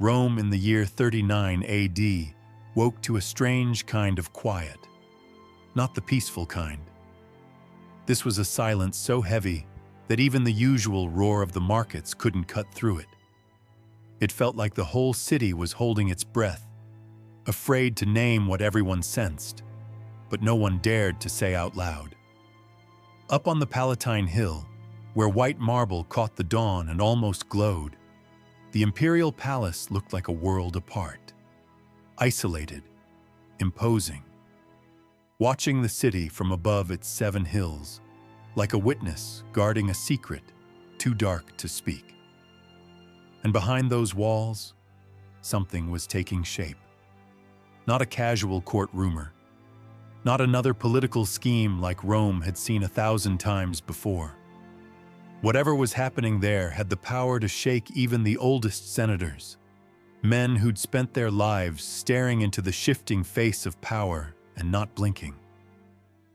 Rome in the year 39 AD woke to a strange kind of quiet, not the peaceful kind. This was a silence so heavy that even the usual roar of the markets couldn't cut through it. It felt like the whole city was holding its breath, afraid to name what everyone sensed, but no one dared to say out loud. Up on the Palatine Hill, where white marble caught the dawn and almost glowed, the imperial palace looked like a world apart, isolated, imposing. Watching the city from above its 7 hills, like a witness guarding a secret too dark to speak. And behind those walls, something was taking shape. Not a casual court rumor, not another political scheme like Rome had seen 1,000 times before. Whatever was happening there had the power to shake even the oldest senators, men who'd spent their lives staring into the shifting face of power and not blinking.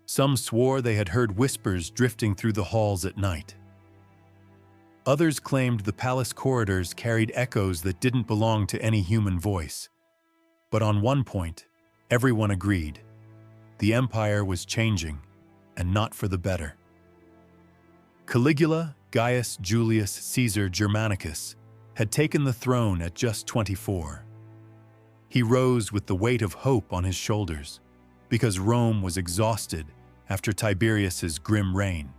Some swore they had heard whispers drifting through the halls at night. Others claimed the palace corridors carried echoes that didn't belong to any human voice. But on one point, everyone agreed. The empire was changing, and not for the better. Caligula Gaius Julius Caesar Germanicus had taken the throne at just 24. He rose with the weight of hope on his shoulders, because Rome was exhausted after Tiberius's grim reign.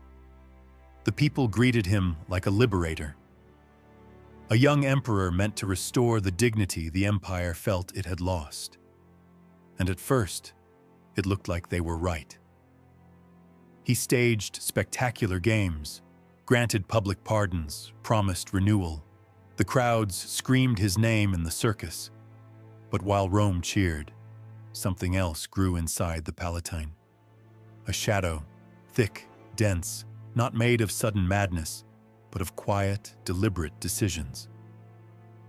The people greeted him like a liberator, a young emperor meant to restore the dignity the empire felt it had lost. And at first, it looked like they were right. He staged spectacular games, granted public pardons, promised renewal. The crowds screamed his name in the circus. But while Rome cheered, something else grew inside the Palatine. A shadow, thick, dense, not made of sudden madness, but of quiet, deliberate decisions.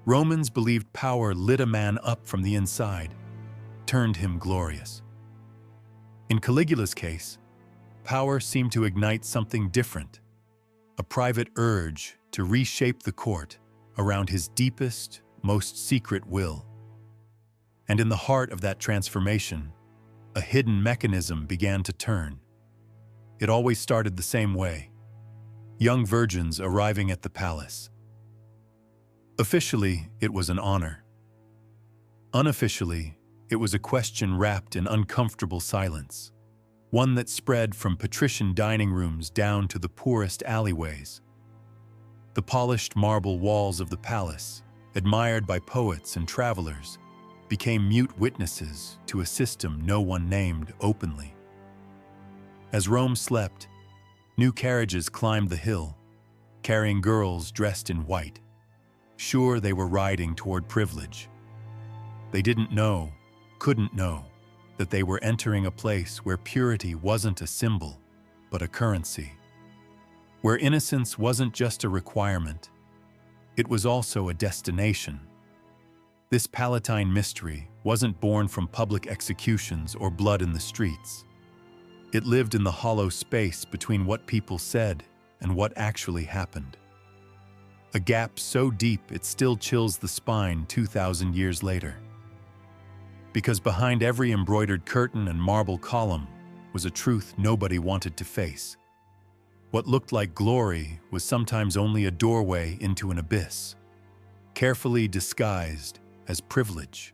Romans believed power lit a man up from the inside, turned him glorious. In Caligula's case, power seemed to ignite something different, a private urge to reshape the court around his deepest, most secret will. And in the heart of that transformation, a hidden mechanism began to turn. It always started the same way: young virgins arriving at the palace. Officially, it was an honor. Unofficially, it was a question wrapped in uncomfortable silence, one that spread from patrician dining rooms down to the poorest alleyways. The polished marble walls of the palace, admired by poets and travelers, became mute witnesses to a system no one named openly. As Rome slept, new carriages climbed the hill, carrying girls dressed in white, sure they were riding toward privilege. They didn't know, couldn't know, that they were entering a place where purity wasn't a symbol, but a currency. Where innocence wasn't just a requirement, it was also a destination. This Palatine mystery wasn't born from public executions or blood in the streets. It lived in the hollow space between what people said and what actually happened. A gap so deep it still chills the spine 2,000 years later. Because behind every embroidered curtain and marble column was a truth nobody wanted to face. What looked like glory was sometimes only a doorway into an abyss, carefully disguised as privilege.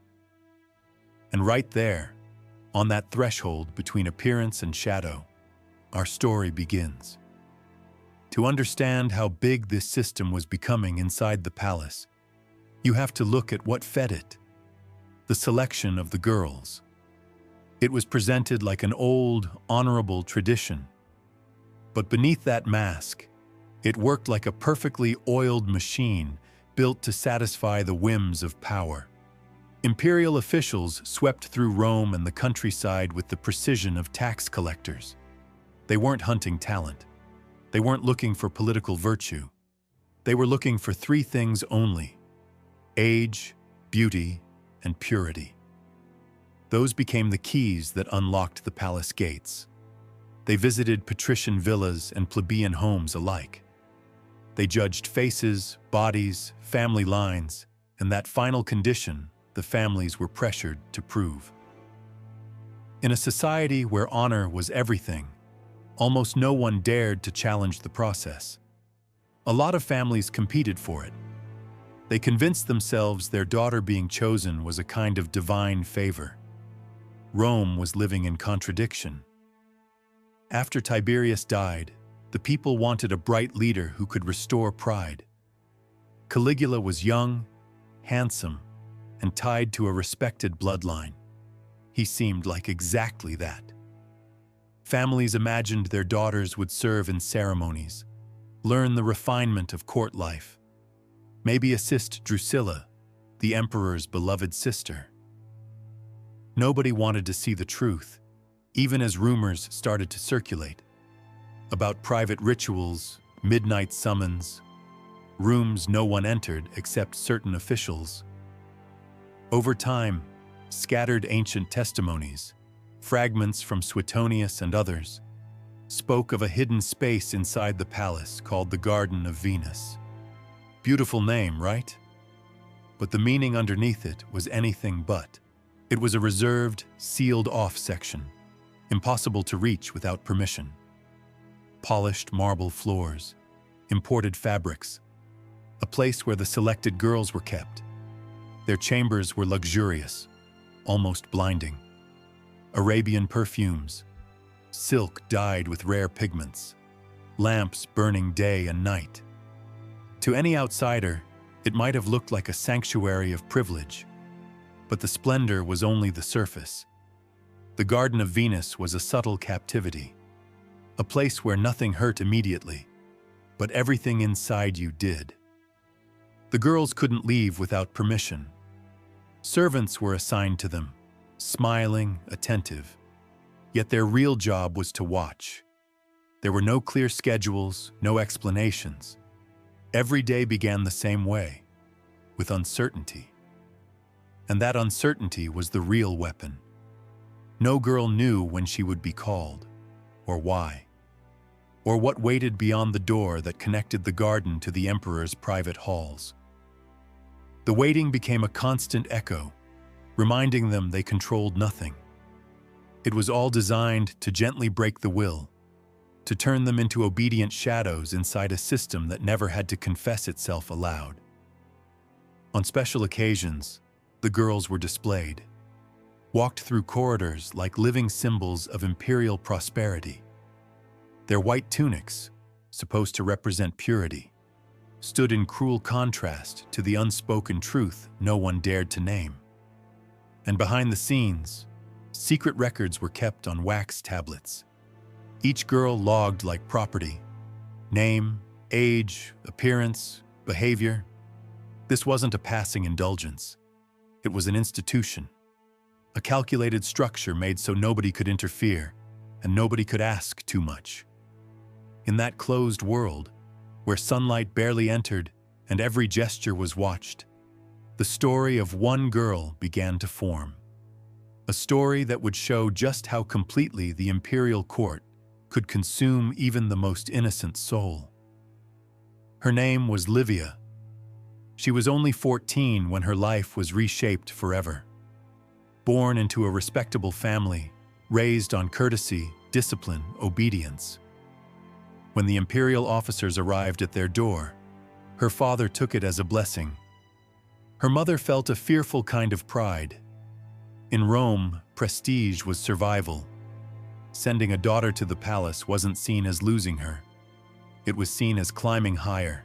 And right there, on that threshold between appearance and shadow, our story begins. To understand how big this system was becoming inside the palace, you have to look at what fed it: the selection of the girls. It was presented like an old, honorable tradition. But beneath that mask, it worked like a perfectly oiled machine built to satisfy the whims of power. Imperial officials swept through Rome and the countryside with the precision of tax collectors. They weren't hunting talent. They weren't looking for political virtue. They were looking for 3 things only: age, beauty, and purity. Those became the keys that unlocked the palace gates. They visited patrician villas and plebeian homes alike. They judged faces, bodies, family lines, and that final condition the families were pressured to prove. In a society where honor was everything, almost no one dared to challenge the process. A lot of families competed for it. They convinced themselves their daughter being chosen was a kind of divine favor. Rome was living in contradiction. After Tiberius died, the people wanted a bright leader who could restore pride. Caligula was young, handsome, and tied to a respected bloodline. He seemed like exactly that. Families imagined their daughters would serve in ceremonies, learn the refinement of court life, maybe assist Drusilla, the emperor's beloved sister. Nobody wanted to see the truth, even as rumors started to circulate about private rituals, midnight summons, rooms no one entered except certain officials. Over time, scattered ancient testimonies, fragments from Suetonius and others, spoke of a hidden space inside the palace called the Garden of Venus. Beautiful name, right? But the meaning underneath it was anything but. It was a reserved, sealed-off section, impossible to reach without permission. Polished marble floors, imported fabrics, a place where the selected girls were kept. Their chambers were luxurious, almost blinding. Arabian perfumes, silk dyed with rare pigments, lamps burning day and night. To any outsider, it might have looked like a sanctuary of privilege, but the splendor was only the surface. The Garden of Venus was a subtle captivity, a place where nothing hurt immediately, but everything inside you did. The girls couldn't leave without permission. Servants were assigned to them, smiling, attentive, yet their real job was to watch. There were no clear schedules, no explanations. Every day began the same way, with uncertainty. And that uncertainty was the real weapon. No girl knew when she would be called, or why, or what waited beyond the door that connected the garden to the emperor's private halls. The waiting became a constant echo, reminding them they controlled nothing. It was all designed to gently break the will, to turn them into obedient shadows inside a system that never had to confess itself aloud. On special occasions, the girls were displayed, walked through corridors like living symbols of imperial prosperity. Their white tunics, supposed to represent purity, stood in cruel contrast to the unspoken truth no one dared to name. And behind the scenes, secret records were kept on wax tablets. Each girl logged like property: name, age, appearance, behavior. This wasn't a passing indulgence. It was an institution, a calculated structure made so nobody could interfere and nobody could ask too much. In that closed world, where sunlight barely entered and every gesture was watched, the story of one girl began to form. A story that would show just how completely the imperial court could consume even the most innocent soul. Her name was Livia. She was only 14 when her life was reshaped forever. Born into a respectable family, raised on courtesy, discipline, obedience. When the imperial officers arrived at their door, her father took it as a blessing. Her mother felt a fearful kind of pride. In Rome, prestige was survival. Sending a daughter to the palace wasn't seen as losing her. It was seen as climbing higher.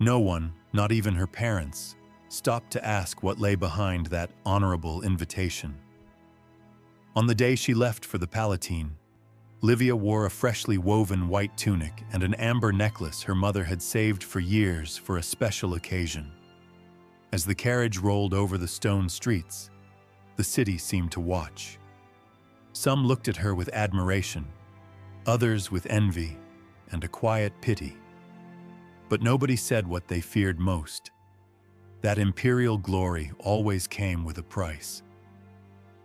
No one, not even her parents, stopped to ask what lay behind that honorable invitation. On the day she left for the Palatine, Livia wore a freshly woven white tunic and an amber necklace her mother had saved for years for a special occasion. As the carriage rolled over the stone streets, the city seemed to watch. Some looked at her with admiration, others with envy and a quiet pity. But nobody said what they feared most. That imperial glory always came with a price.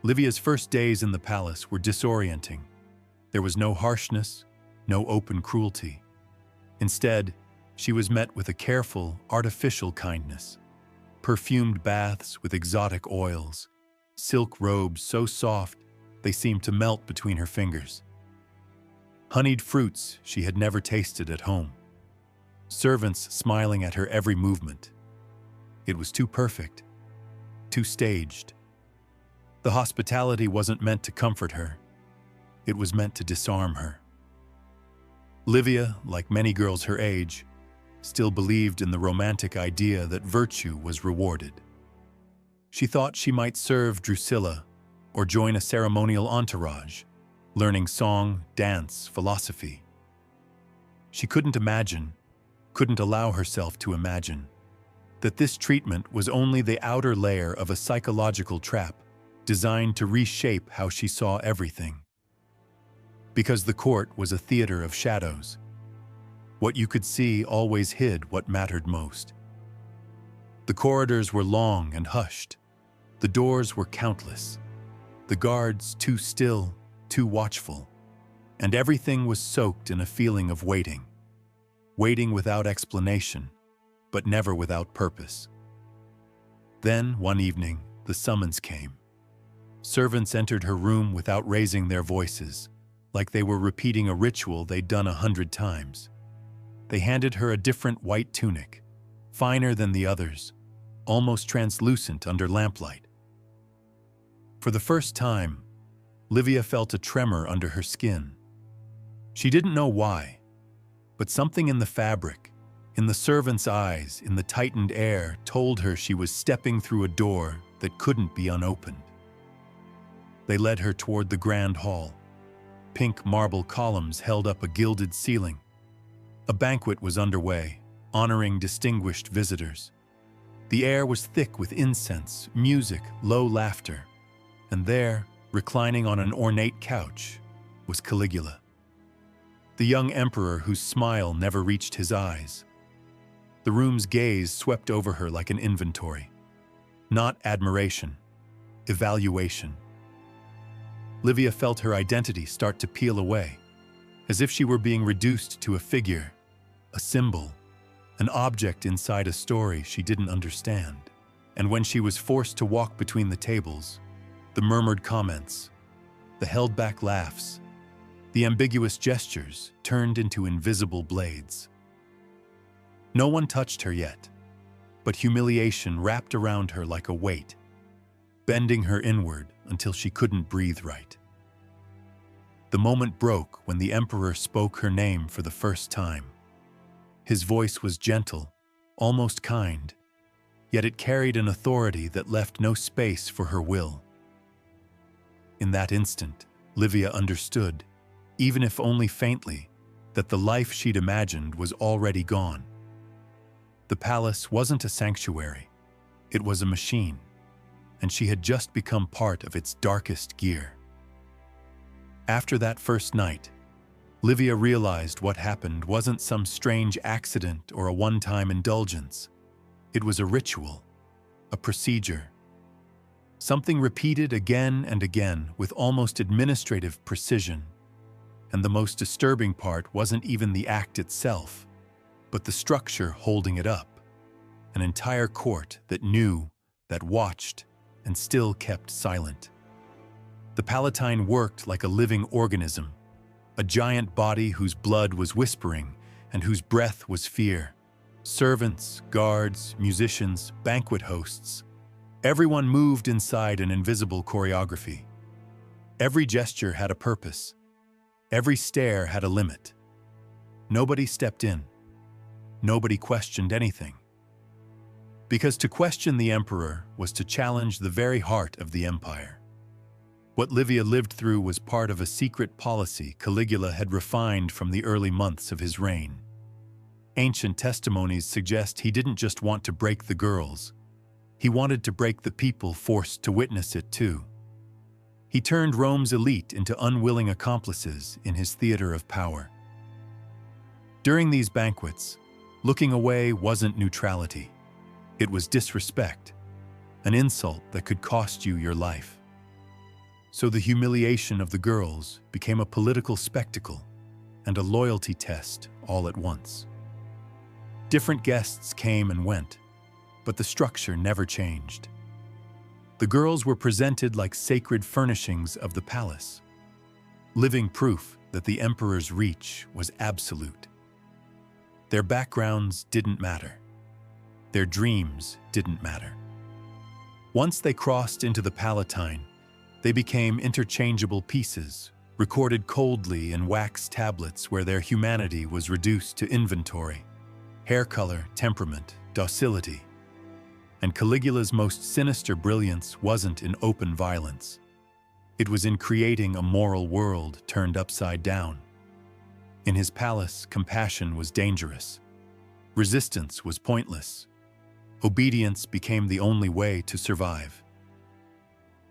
Livia's first days in the palace were disorienting. There was no harshness, no open cruelty. Instead, she was met with a careful, artificial kindness. perfumed baths with exotic oils, silk robes so soft they seemed to melt between her fingers. Honeyed fruits she had never tasted at home. Servants smiling at her every movement. It was too perfect, too staged. The hospitality wasn't meant to comfort her. It was meant to disarm her. Livia, like many girls her age, still believed in the romantic idea that virtue was rewarded. She thought she might serve Drusilla or join a ceremonial entourage, learning song, dance, philosophy. She couldn't allow herself to imagine, that this treatment was only the outer layer of a psychological trap designed to reshape how she saw everything. Because the court was a theater of shadows. What you could see always hid what mattered most. The corridors were long and hushed. The doors were countless. The guards too still, too watchful. And everything was soaked in a feeling of waiting. Waiting without explanation, but never without purpose. Then, one evening, the summons came. Servants entered her room without raising their voices, like they were repeating a ritual they'd done 100 times. They handed her a different white tunic, finer than the others, almost translucent under lamplight. For the first time, Livia felt a tremor under her skin. She didn't know why, but something in the fabric, in the servant's eyes, in the tightened air, told her she was stepping through a door that couldn't be unopened. They led her toward the grand hall. Pink marble columns held up a gilded ceiling. A banquet was underway, honoring distinguished visitors. The air was thick with incense, music, low laughter. And there, reclining on an ornate couch, was Caligula, the young emperor whose smile never reached his eyes. The room's gaze swept over her like an inventory. Not admiration, evaluation. Livia felt her identity start to peel away, as if she were being reduced to a figure, a symbol, an object inside a story she didn't understand. And when she was forced to walk between the tables, the murmured comments, the held-back laughs, the ambiguous gestures turned into invisible blades. No one touched her yet, but humiliation wrapped around her like a weight, bending her inward until she couldn't breathe right. The moment broke when the emperor spoke her name for the first time. His voice was gentle, almost kind, yet it carried an authority that left no space for her will. In that instant, Livia understood, even if only faintly, that the life she'd imagined was already gone. The palace wasn't a sanctuary, it was a machine, and she had just become part of its darkest gear. After that first night, Livia realized what happened wasn't some strange accident or a one-time indulgence. It was a ritual, a procedure. Something repeated again and again with almost administrative precision. And the most disturbing part wasn't even the act itself, but the structure holding it up. An entire court that knew, that watched, and still kept silent. The Palatine worked like a living organism, a giant body whose blood was whispering and whose breath was fear. Servants, guards, musicians, banquet hosts, everyone moved inside an invisible choreography. Every gesture had a purpose. Every stare had a limit. Nobody stepped in. Nobody questioned anything. Because to question the emperor was to challenge the very heart of the empire. What Livia lived through was part of a secret policy Caligula had refined from the early months of his reign. Ancient testimonies suggest he didn't just want to break the girls. He wanted to break the people forced to witness it too. He turned Rome's elite into unwilling accomplices in his theater of power. During these banquets, looking away wasn't neutrality. It was disrespect, an insult that could cost you your life. So the humiliation of the girls became a political spectacle and a loyalty test all at once. Different guests came and went, but the structure never changed. The girls were presented like sacred furnishings of the palace, living proof that the emperor's reach was absolute. Their backgrounds didn't matter. Their dreams didn't matter. Once they crossed into the Palatine, they became interchangeable pieces, recorded coldly in wax tablets where their humanity was reduced to inventory: hair color, temperament, docility. And Caligula's most sinister brilliance wasn't in open violence. It was in creating a moral world turned upside down. In his palace, compassion was dangerous. Resistance was pointless. Obedience became the only way to survive.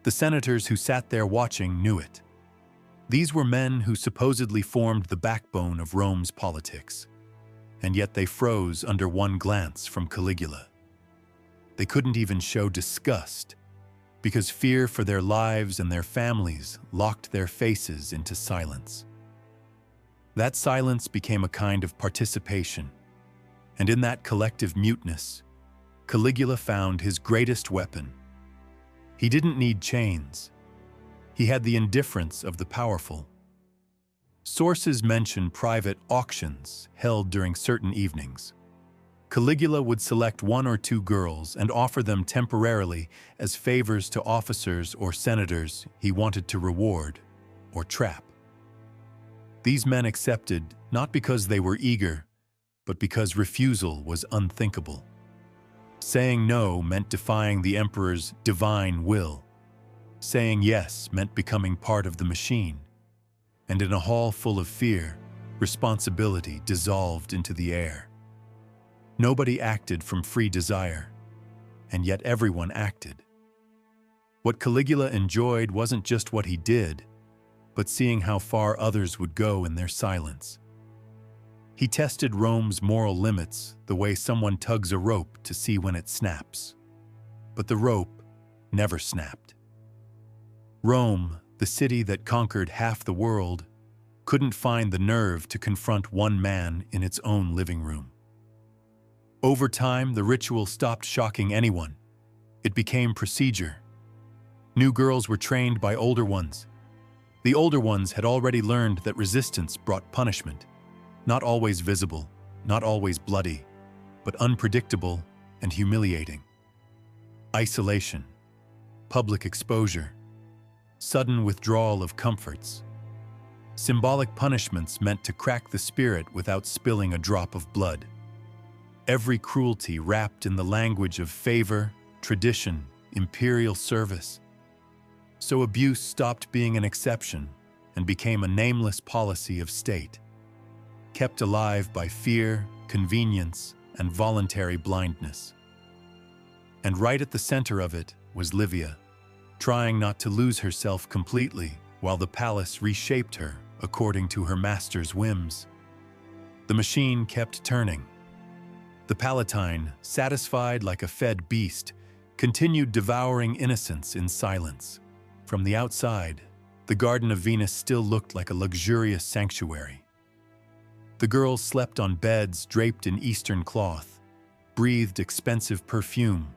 The senators who sat there watching knew it. These were men who supposedly formed the backbone of Rome's politics, and yet they froze under one glance from Caligula. They couldn't even show disgust, because fear for their lives and their families locked their faces into silence. That silence became a kind of participation, and in that collective muteness, Caligula found his greatest weapon. He didn't need chains. He had the indifference of the powerful. Sources mention private auctions held during certain evenings. Caligula would select one or two girls and offer them temporarily as favors to officers or senators he wanted to reward or trap. These men accepted not because they were eager, but because refusal was unthinkable. Saying no meant defying the emperor's divine will. Saying yes meant becoming part of the machine. And in a hall full of fear, responsibility dissolved into the air. Nobody acted from free desire, and yet everyone acted. What Caligula enjoyed wasn't just what he did, but seeing how far others would go in their silence. He tested Rome's moral limits the way someone tugs a rope to see when it snaps. But the rope never snapped. Rome, the city that conquered half the world, couldn't find the nerve to confront one man in its own living room. Over time, the ritual stopped shocking anyone. It became procedure. New girls were trained by older ones. The older ones had already learned that resistance brought punishment, not always visible, not always bloody, but unpredictable and humiliating. Isolation, public exposure, sudden withdrawal of comforts. Symbolic punishments meant to crack the spirit without spilling a drop of blood. Every cruelty wrapped in the language of favor, tradition, imperial service. So abuse stopped being an exception and became a nameless policy of state, kept alive by fear, convenience, and voluntary blindness. And right at the center of it was Livia, trying not to lose herself completely while the palace reshaped her according to her master's whims. The machine kept turning. The Palatine, satisfied like a fed beast, continued devouring innocence in silence. From the outside, the Garden of Venus still looked like a luxurious sanctuary. The girls slept on beds draped in Eastern cloth, breathed expensive perfume,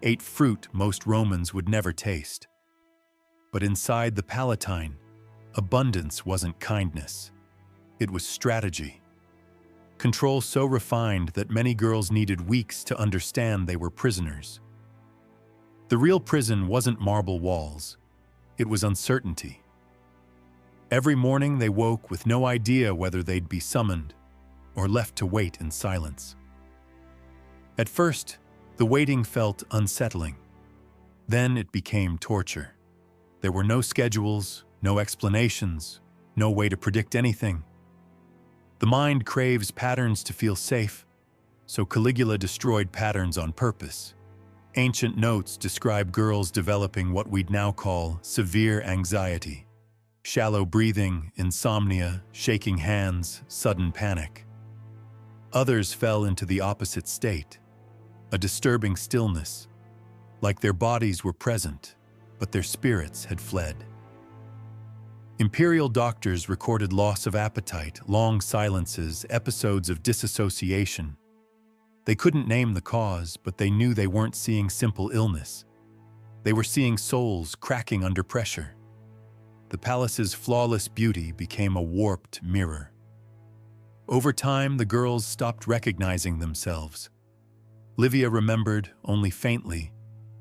ate fruit most Romans would never taste. But inside the Palatine, abundance wasn't kindness. It was strategy. Control so refined that many girls needed weeks to understand they were prisoners. The real prison wasn't marble walls. It was uncertainty. Every morning they woke with no idea whether they'd be summoned or left to wait in silence. At first, the waiting felt unsettling. Then it became torture. There were no schedules, no explanations, no way to predict anything. The mind craves patterns to feel safe, so Caligula destroyed patterns on purpose. Ancient notes describe girls developing what we'd now call severe anxiety. Shallow breathing, insomnia, shaking hands, sudden panic. Others fell into the opposite state, a disturbing stillness, like their bodies were present, but their spirits had fled. Imperial doctors recorded loss of appetite, long silences, episodes of disassociation. They couldn't name the cause, but they knew they weren't seeing simple illness. They were seeing souls cracking under pressure. The palace's flawless beauty became a warped mirror. Over time, the girls stopped recognizing themselves. Livia remembered, only faintly,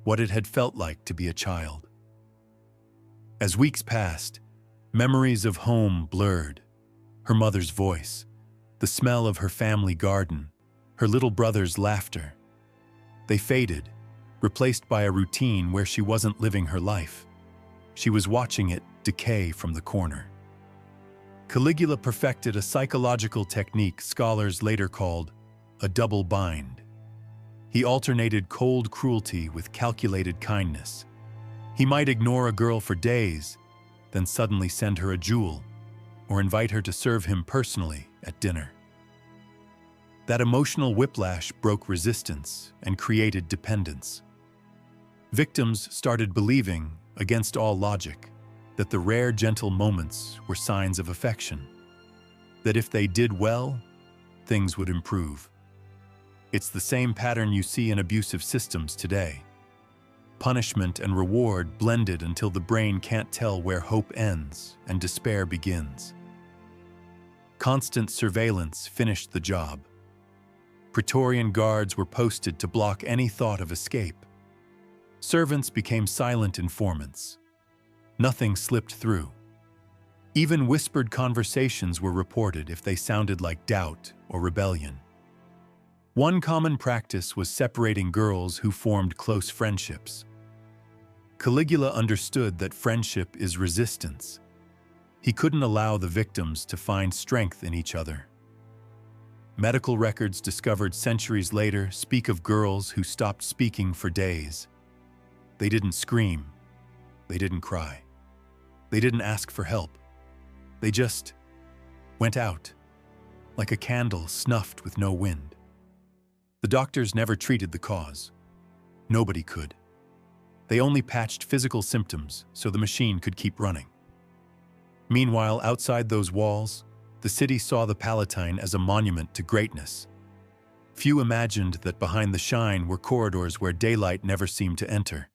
what it had felt like to be a child. As weeks passed, memories of home blurred. Her mother's voice, the smell of her family garden, her little brother's laughter. They faded, replaced by a routine where she wasn't living her life. She was watching it decay from the corner. Caligula perfected a psychological technique scholars later called a double bind. He alternated cold cruelty with calculated kindness. He might ignore a girl for days, then suddenly send her a jewel, or invite her to serve him personally at dinner. That emotional whiplash broke resistance and created dependence. Victims started believing, against all logic, that the rare gentle moments were signs of affection, that if they did well, things would improve. It's the same pattern you see in abusive systems today. Punishment and reward blended until the brain can't tell where hope ends and despair begins. Constant surveillance finished the job. Praetorian guards were posted to block any thought of escape. Servants became silent informants. Nothing slipped through. Even whispered conversations were reported if they sounded like doubt or rebellion. One common practice was separating girls who formed close friendships. Caligula understood that friendship is resistance. He couldn't allow the victims to find strength in each other. Medical records discovered centuries later speak of girls who stopped speaking for days. They didn't scream. They didn't cry. They didn't ask for help. They just went out, like a candle snuffed with no wind. The doctors never treated the cause. Nobody could. They only patched physical symptoms so the machine could keep running. Meanwhile, outside those walls, the city saw the Palatine as a monument to greatness. Few imagined that behind the shine were corridors where daylight never seemed to enter,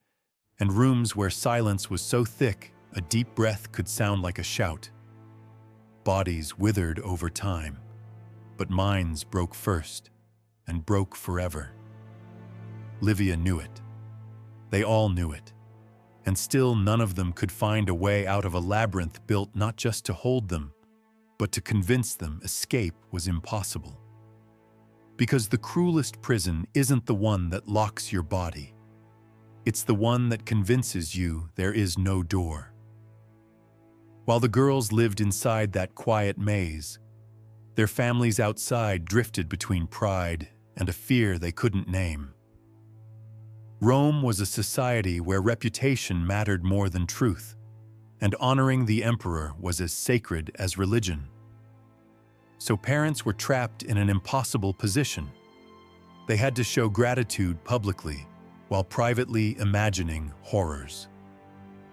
and rooms where silence was so thick a deep breath could sound like a shout. Bodies withered over time, but minds broke first, and broke forever. Livia knew it. They all knew it. And still none of them could find a way out of a labyrinth built not just to hold them, but to convince them escape was impossible. Because the cruelest prison isn't the one that locks your body. It's the one that convinces you there is no door. While the girls lived inside that quiet maze, their families outside drifted between pride and a fear they couldn't name. Rome was a society where reputation mattered more than truth, and honoring the emperor was as sacred as religion. So parents were trapped in an impossible position. They had to show gratitude publicly, while privately imagining horrors.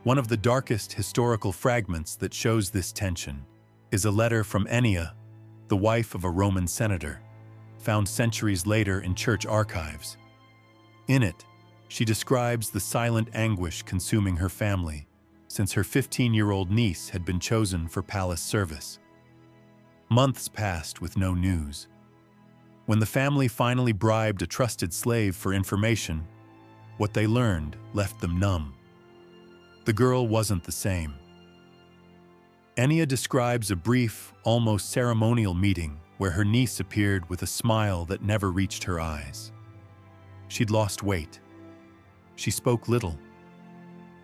One of the darkest historical fragments that shows this tension is a letter from Ennia, the wife of a Roman senator, found centuries later in church archives. In it, she describes the silent anguish consuming her family since her 15-year-old niece had been chosen for palace service. Months passed with no news. When the family finally bribed a trusted slave for information, what they learned left them numb. The girl wasn't the same. Ennia describes a brief, almost ceremonial meeting where her niece appeared with a smile that never reached her eyes. She'd lost weight. She spoke little.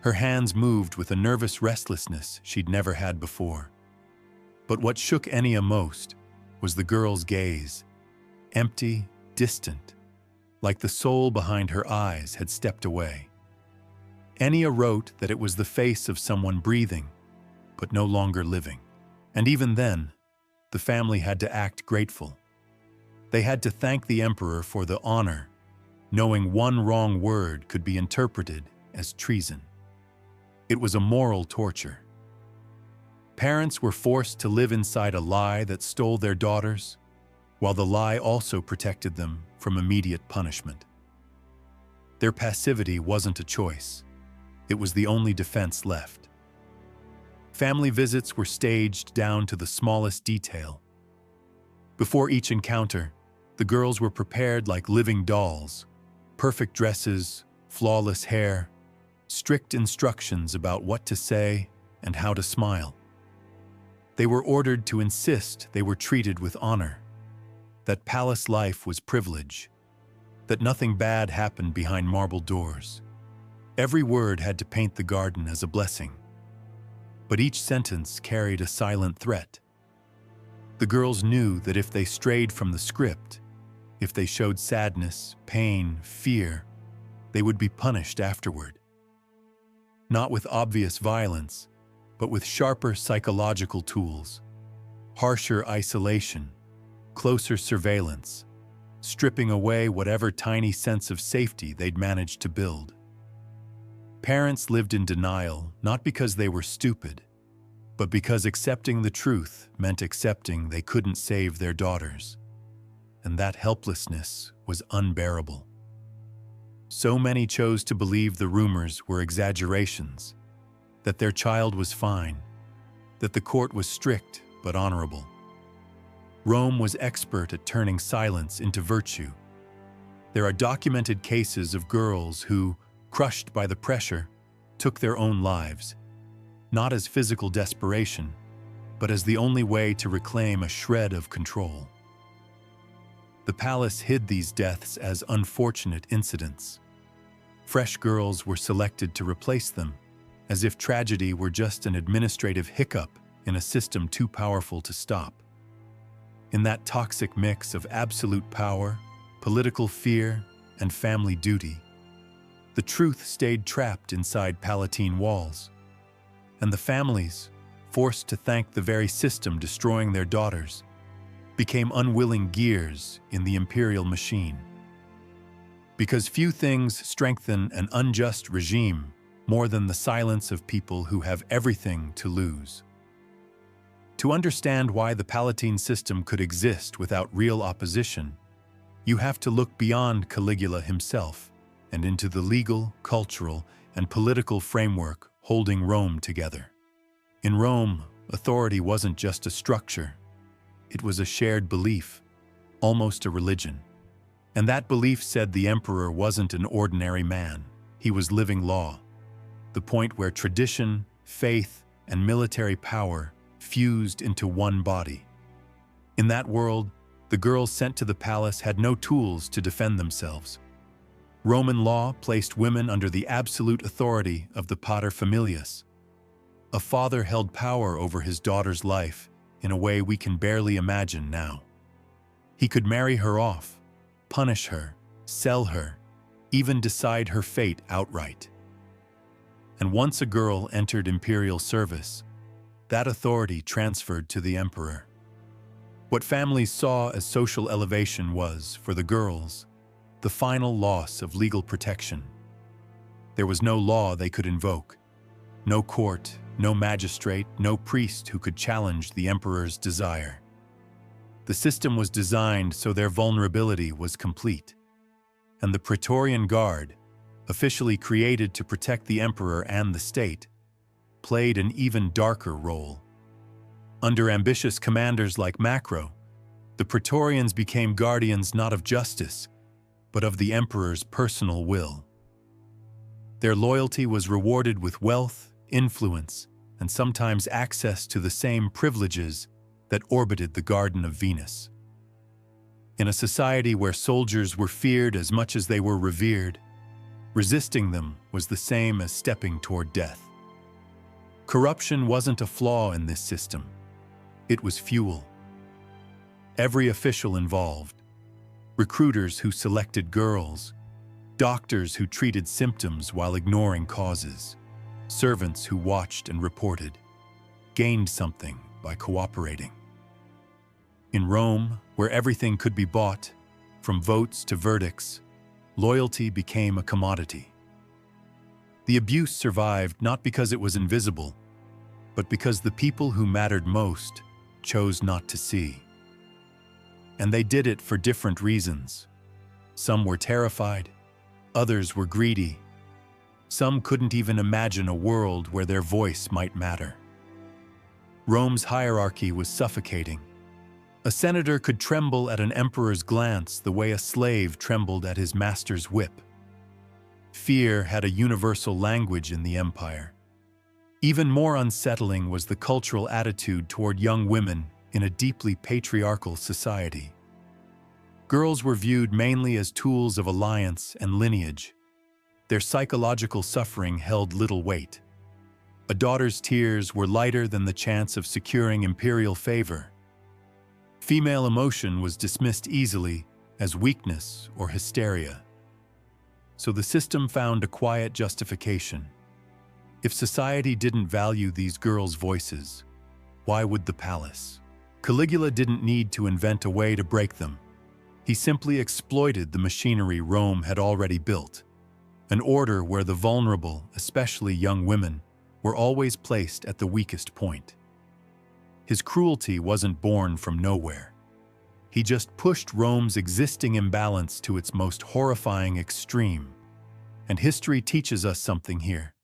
Her hands moved with a nervous restlessness she'd never had before. But what shook Ennia most was the girl's gaze, empty, distant, like the soul behind her eyes had stepped away. Ennia wrote that it was the face of someone breathing, but no longer living. And even then, the family had to act grateful. They had to thank the emperor for the honor, knowing one wrong word could be interpreted as treason. It was a moral torture. Parents were forced to live inside a lie that stole their daughters, while the lie also protected them from immediate punishment. Their passivity wasn't a choice. It was the only defense left. Family visits were staged down to the smallest detail. Before each encounter, the girls were prepared like living dolls, perfect dresses, flawless hair, strict instructions about what to say and how to smile. They were ordered to insist they were treated with honor, that palace life was privilege, that nothing bad happened behind marble doors. Every word had to paint the garden as a blessing, but each sentence carried a silent threat. The girls knew that if they strayed from the script, if they showed sadness, pain, fear, they would be punished afterward. Not with obvious violence, but with sharper psychological tools, harsher isolation, closer surveillance, stripping away whatever tiny sense of safety they'd managed to build. Parents lived in denial not because they were stupid, but because accepting the truth meant accepting they couldn't save their daughters. And that helplessness was unbearable. So many chose to believe the rumors were exaggerations, that their child was fine, that the court was strict but honorable. Rome was expert at turning silence into virtue. There are documented cases of girls who, crushed by the pressure, took their own lives, not as physical desperation, but as the only way to reclaim a shred of control. The palace hid these deaths as unfortunate incidents. Fresh girls were selected to replace them, as if tragedy were just an administrative hiccup in a system too powerful to stop. In that toxic mix of absolute power, political fear, and family duty, the truth stayed trapped inside Palatine walls, and the families, forced to thank the very system destroying their daughters, became unwilling gears in the imperial machine. Because few things strengthen an unjust regime more than the silence of people who have everything to lose. To understand why the Palatine system could exist without real opposition, you have to look beyond Caligula himself and into the legal, cultural, and political framework holding Rome together. In Rome, authority wasn't just a structure. It was a shared belief, almost a religion. And that belief said the emperor wasn't an ordinary man. He was living law, the point where tradition, faith, and military power fused into one body. In that world, the girls sent to the palace had no tools to defend themselves. Roman law placed women under the absolute authority of the pater familias. A father held power over his daughter's life in a way we can barely imagine now. He could marry her off, punish her, sell her, even decide her fate outright. And once a girl entered imperial service, that authority transferred to the emperor. What families saw as social elevation was, for the girls, the final loss of legal protection. There was no law they could invoke, no court, no magistrate, no priest who could challenge the emperor's desire. The system was designed so their vulnerability was complete, and the Praetorian Guard, officially created to protect the emperor and the state, played an even darker role. Under ambitious commanders like Macro, the Praetorians became guardians not of justice, but of the emperor's personal will. Their loyalty was rewarded with wealth, influence, and sometimes access to the same privileges that orbited the Garden of Venus. In a society where soldiers were feared as much as they were revered, resisting them was the same as stepping toward death. Corruption wasn't a flaw in this system. It was fuel. Every official involved, recruiters who selected girls, doctors who treated symptoms while ignoring causes, servants who watched and reported, gained something by cooperating. In Rome, where everything could be bought, from votes to verdicts, loyalty became a commodity. The abuse survived not because it was invisible, but because the people who mattered most chose not to see. And they did it for different reasons. Some were terrified, others were greedy. Some couldn't even imagine a world where their voice might matter. Rome's hierarchy was suffocating. A senator could tremble at an emperor's glance the way a slave trembled at his master's whip. Fear had a universal language in the empire. Even more unsettling was the cultural attitude toward young women in a deeply patriarchal society. Girls were viewed mainly as tools of alliance and lineage. Their psychological suffering held little weight. A daughter's tears were lighter than the chance of securing imperial favor. Female emotion was dismissed easily as weakness or hysteria. So the system found a quiet justification. If society didn't value these girls' voices, why would the palace? Caligula didn't need to invent a way to break them. He simply exploited the machinery Rome had already built, an order where the vulnerable, especially young women, were always placed at the weakest point. His cruelty wasn't born from nowhere. He just pushed Rome's existing imbalance to its most horrifying extreme. And history teaches us something here.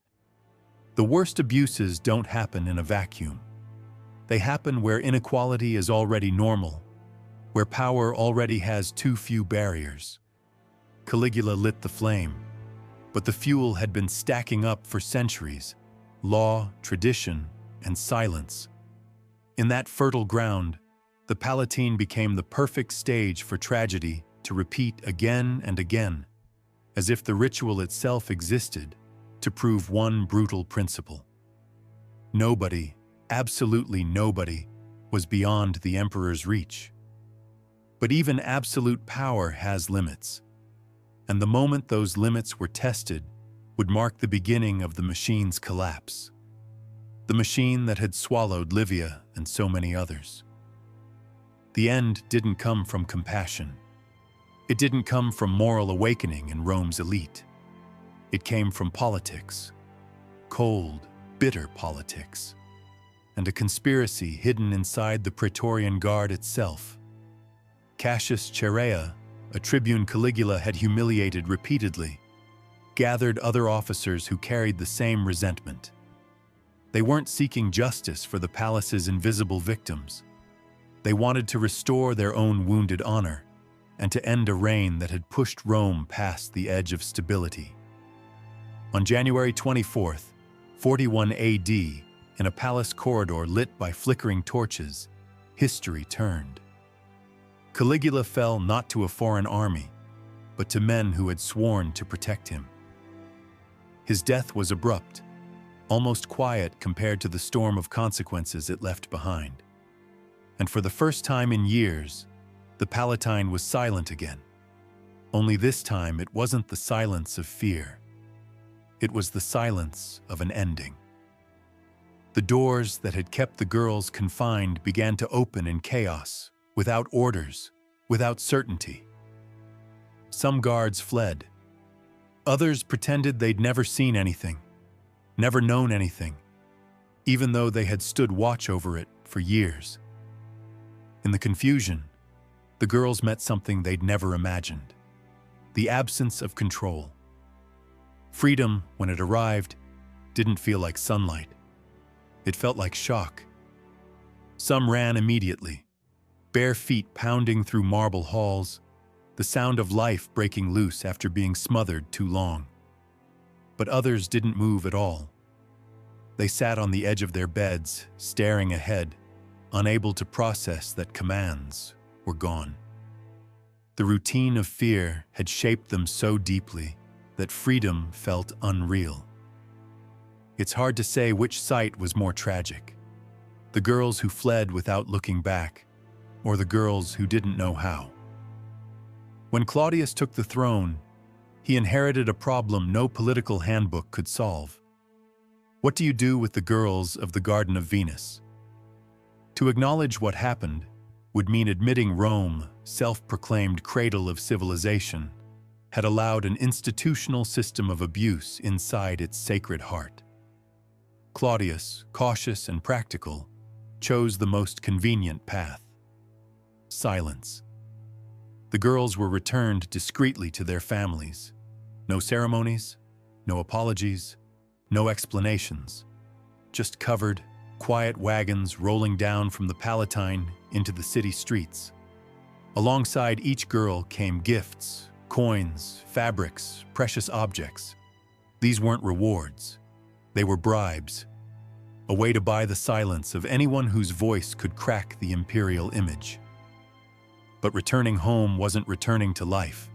The worst abuses don't happen in a vacuum. They happen where inequality is already normal, where power already has too few barriers. Caligula lit the flame, but the fuel had been stacking up for centuries: law, tradition, and silence. In that fertile ground, the Palatine became the perfect stage for tragedy to repeat again and again, as if the ritual itself existed to prove one brutal principle. Nobody, absolutely nobody, was beyond the emperor's reach. But even absolute power has limits, and the moment those limits were tested would mark the beginning of the machine's collapse. The machine that had swallowed Livia and so many others. The end didn't come from compassion. It didn't come from moral awakening in Rome's elite. It came from politics. Cold, bitter politics. And a conspiracy hidden inside the Praetorian Guard itself. Cassius Chaerea, a tribune Caligula had humiliated repeatedly, gathered other officers who carried the same resentment. They weren't seeking justice for the palace's invisible victims. They wanted to restore their own wounded honor and to end a reign that had pushed Rome past the edge of stability. On January 24th, 41 AD, in a palace corridor lit by flickering torches, history turned. Caligula fell not to a foreign army, but to men who had sworn to protect him. His death was abrupt, almost quiet compared to the storm of consequences it left behind. And for the first time in years, the Palatine was silent again. Only this time it wasn't the silence of fear. It was the silence of an ending. The doors that had kept the girls confined began to open in chaos, without orders, without certainty. Some guards fled. Others pretended they'd never seen anything, never known anything, even though they had stood watch over it for years. In the confusion, the girls met something they'd never imagined: the absence of control. Freedom, when it arrived, didn't feel like sunlight. It felt like shock. Some ran immediately, bare feet pounding through marble halls, the sound of life breaking loose after being smothered too long. But others didn't move at all. They sat on the edge of their beds, staring ahead, unable to process that commands were gone. The routine of fear had shaped them so deeply that freedom felt unreal. It's hard to say which sight was more tragic: the girls who fled without looking back, or the girls who didn't know how. When Claudius took the throne, he inherited a problem no political handbook could solve. What do you do with the girls of the Garden of Venus? To acknowledge what happened would mean admitting Rome, self-proclaimed cradle of civilization, had allowed an institutional system of abuse inside its sacred heart. Claudius, cautious and practical, chose the most convenient path: silence. The girls were returned discreetly to their families. No ceremonies, no apologies, no explanations. Just covered, quiet wagons rolling down from the Palatine into the city streets. Alongside each girl came gifts, coins, fabrics, precious objects. These weren't rewards. They were bribes. A way to buy the silence of anyone whose voice could crack the imperial image. But returning home wasn't returning to life.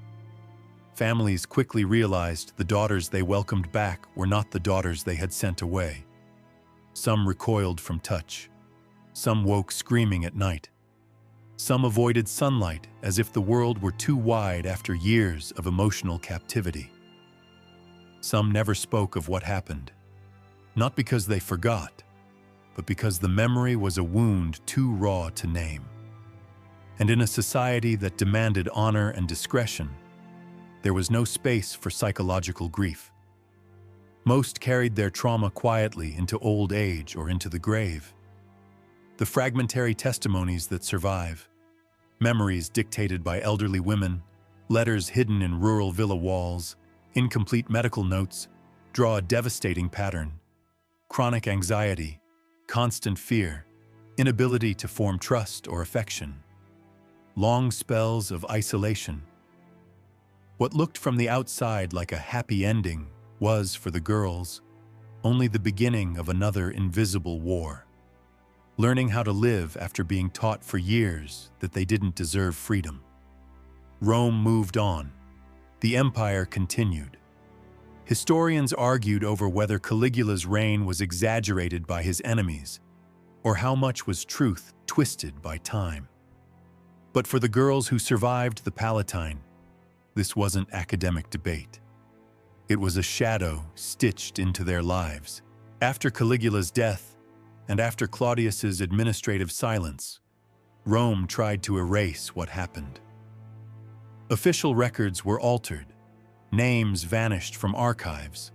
Families quickly realized the daughters they welcomed back were not the daughters they had sent away. Some recoiled from touch. Some woke screaming at night. Some avoided sunlight as if the world were too wide after years of emotional captivity. Some never spoke of what happened, not because they forgot, but because the memory was a wound too raw to name. And in a society that demanded honor and discretion, there was no space for psychological grief. Most carried their trauma quietly into old age or into the grave. The fragmentary testimonies that survive, memories dictated by elderly women, letters hidden in rural villa walls, incomplete medical notes, draw a devastating pattern. Chronic anxiety, constant fear, inability to form trust or affection. Long spells of isolation. What looked from the outside like a happy ending was, for the girls, only the beginning of another invisible war. Learning how to live after being taught for years that they didn't deserve freedom. Rome moved on. The empire continued. Historians argued over whether Caligula's reign was exaggerated by his enemies, or how much was truth twisted by time. But for the girls who survived the Palatine, this wasn't academic debate. It was a shadow stitched into their lives. After Caligula's death, and after Claudius's administrative silence, Rome tried to erase what happened. Official records were altered. Names vanished from archives.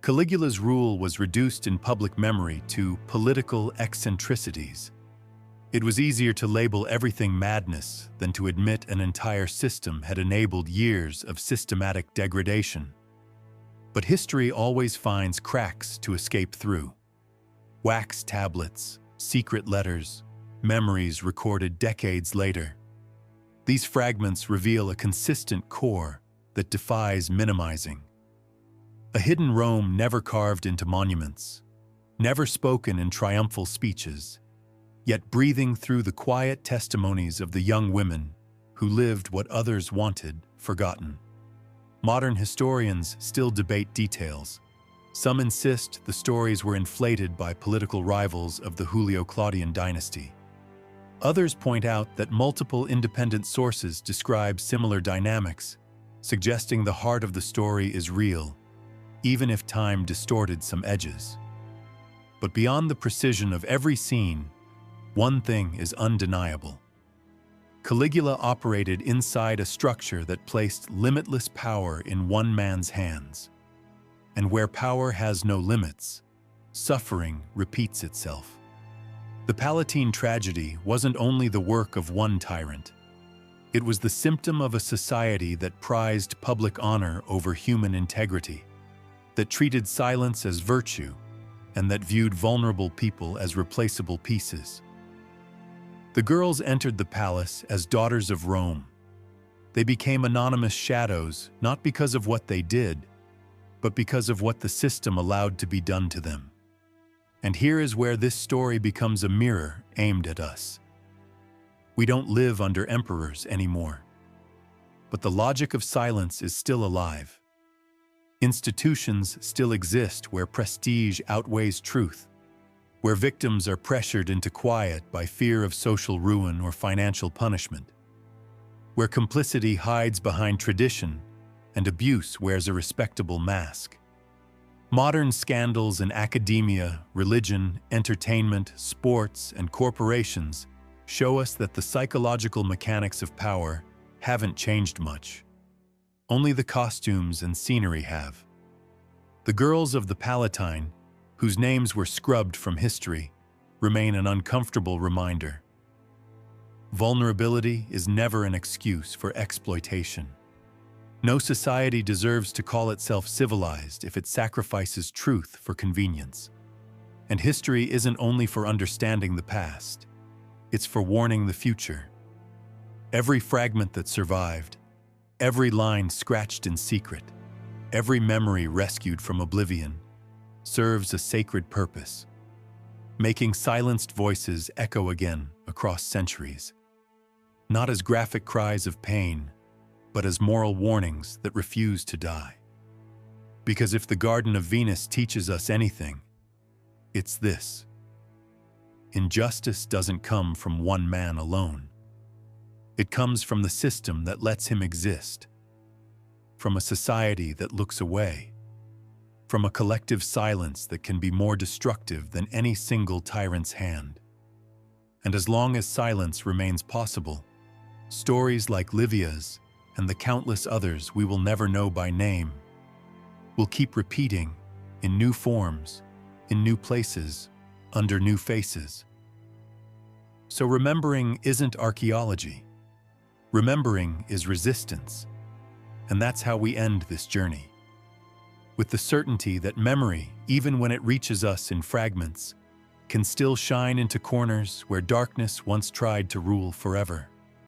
Caligula's rule was reduced in public memory to political eccentricities. It was easier to label everything madness than to admit an entire system had enabled years of systematic degradation. But history always finds cracks to escape through. Wax tablets, secret letters, memories recorded decades later. These fragments reveal a consistent core that defies minimizing. A hidden Rome never carved into monuments, never spoken in triumphal speeches, yet breathing through the quiet testimonies of the young women who lived what others wanted forgotten. Modern historians still debate details. Some insist the stories were inflated by political rivals of the Julio-Claudian dynasty. Others point out that multiple independent sources describe similar dynamics, suggesting the heart of the story is real, even if time distorted some edges. But beyond the precision of every scene, one thing is undeniable. Caligula operated inside a structure that placed limitless power in one man's hands. And where power has no limits, suffering repeats itself. The Palatine tragedy wasn't only the work of one tyrant. It was the symptom of a society that prized public honor over human integrity, that treated silence as virtue, and that viewed vulnerable people as replaceable pieces. The girls entered the palace as daughters of Rome. They became anonymous shadows not because of what they did, but because of what the system allowed to be done to them. And here is where this story becomes a mirror aimed at us. We don't live under emperors anymore. But the logic of silence is still alive. Institutions still exist where prestige outweighs truth, where victims are pressured into quiet by fear of social ruin or financial punishment, where complicity hides behind tradition and abuse wears a respectable mask. Modern scandals in academia, religion, entertainment, sports, and corporations show us that the psychological mechanics of power haven't changed much. Only the costumes and scenery have. The girls of the Palatine, whose names were scrubbed from history, remain an uncomfortable reminder. Vulnerability is never an excuse for exploitation. No society deserves to call itself civilized if it sacrifices truth for convenience. And history isn't only for understanding the past, it's for warning the future. Every fragment that survived, every line scratched in secret, every memory rescued from oblivion, serves a sacred purpose, making silenced voices echo again across centuries, not as graphic cries of pain, but as moral warnings that refuse to die. Because if the Garden of Venus teaches us anything, it's this: injustice doesn't come from one man alone. It comes from the system that lets him exist, from a society that looks away, from a collective silence that can be more destructive than any single tyrant's hand. And as long as silence remains possible, stories like Livia's and the countless others we will never know by name will keep repeating in new forms, in new places, under new faces. So remembering isn't archaeology. Remembering is resistance. And that's how we end this journey. With the certainty that memory, even when it reaches us in fragments, can still shine into corners where darkness once tried to rule forever.